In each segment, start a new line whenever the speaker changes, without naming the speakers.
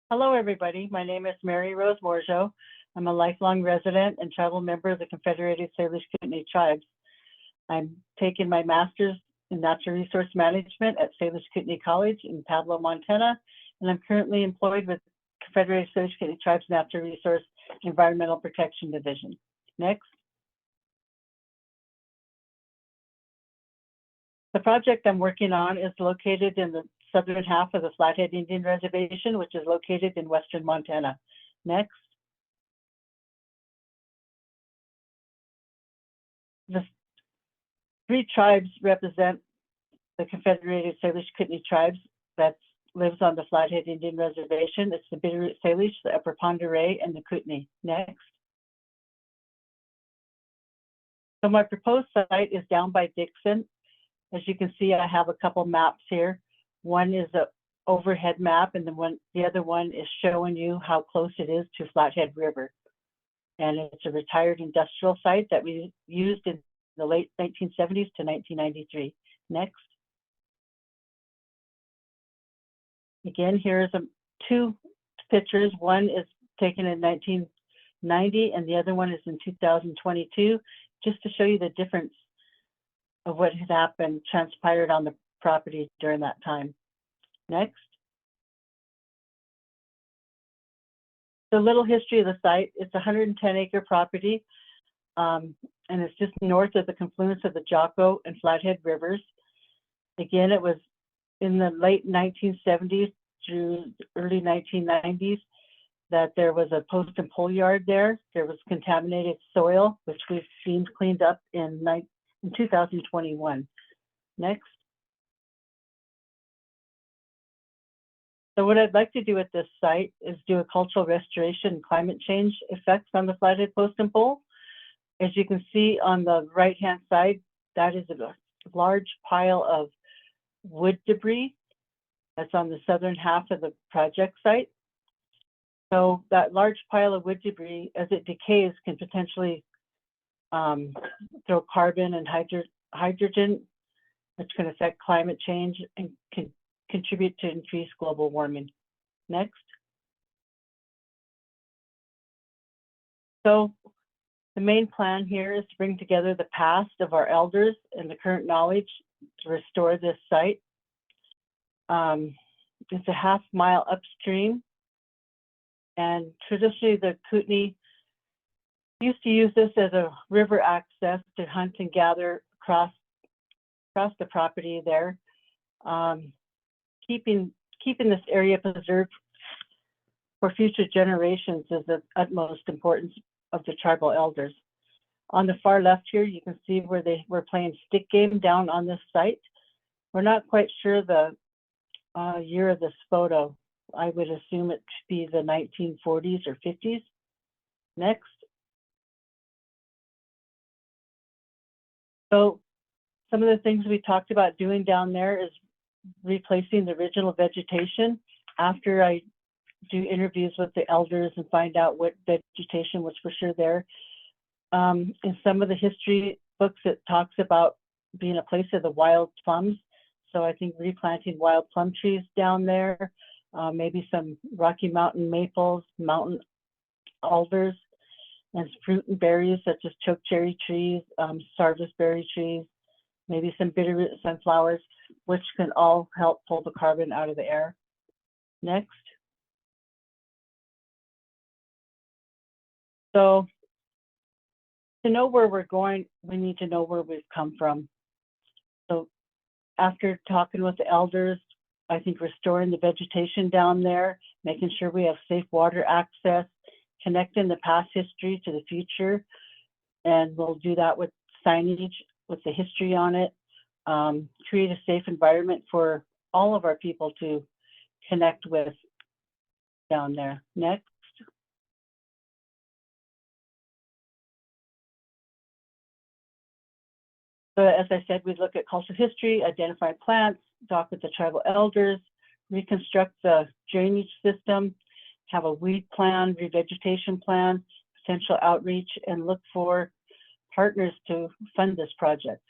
Hello, everybody. My name is MaryRose Morigeau. I'm a lifelong resident and tribal member of the Confederated Salish Kootenai Tribes. I'm taking my master's in natural resource management at Salish Kootenai College in Pablo, Montana, and I'm currently employed with Confederated Salish Kootenai Tribes Natural Resource Environmental Protection Division. Next. The project I'm working on is located in the southern half of the Flathead Indian Reservation, which is located in western Montana. Next. The three tribes represent the Confederated Salish Kootenai Tribes that lives on the Flathead Indian Reservation. It's the Bitterroot Salish, the Upper Pend Oreille, and the Kootenai. Next. So my proposed site is down by Dixon. As you can see, I have a couple maps here. One is an overhead map, and the other one is showing you how close it is to Flathead River. And it's a retired industrial site that we used in the late 1970s to 1993. Next. Again, here's two pictures. One is taken in 1990, and the other one is in 2022, just to show you the difference of what had happened, transpired on the property during that time. Next. The little history of the site. It's a 110-acre property, and it's just north of the confluence of the Jocko and Flathead Rivers. Again, it was in the late 1970s through early 1990s that there was a post and pull yard there. There was contaminated soil, which we've seen cleaned up in 2021. Next. So what I'd like to do at this site is do a cultural restoration and climate change effects on the Flathead post and pull. As you can see on the right-hand side, that is a large pile of wood debris that's on the southern half of the project site. So that large pile of wood debris, as it decays, can potentially throw carbon and hydrogen, which can affect climate change and can contribute to increased global warming. Next. So the main plan here is to bring together the past of our elders and the current knowledge to restore this site. It's a half-mile upstream, and traditionally the Kootenai used to use this as a river access to hunt and gather across the property there. Keeping this area preserved for future generations is of utmost importance of the tribal elders. On the far left here, you can see where they were playing stick game down on this site. We're not quite sure the year of this photo. I would assume it to be the 1940s or 50s. Next. So some of the things we talked about doing down there is replacing the original vegetation. After I do interviews with the elders and find out what vegetation was for sure there. In some of the history books, it talks about being a place of the wild plums. So I think replanting wild plum trees down there, maybe some Rocky Mountain maples, mountain alders, and fruit and berries such as chokecherry trees, sarvisberry trees, maybe some bitterroot sunflowers, which can all help pull the carbon out of the air. Next. So to know where we're going, we need to know where we've come from. So after talking with the elders, I think restoring the vegetation down there, making sure we have safe water access, connecting the past history to the future, and we'll do that with signage with the history on it, create a safe environment for all of our people to connect with down there. Next. So as I said, we look at cultural history, identify plants, talk with the tribal elders, reconstruct the drainage system, have a weed plan, revegetation plan, potential outreach, and look for partners to fund this project.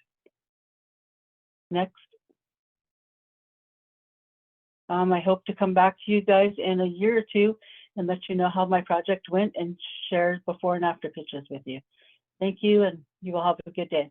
Next. I hope to come back to you guys in a year or two and let you know how my project went and share before and after pictures with you. Thank you, and you will have a good day.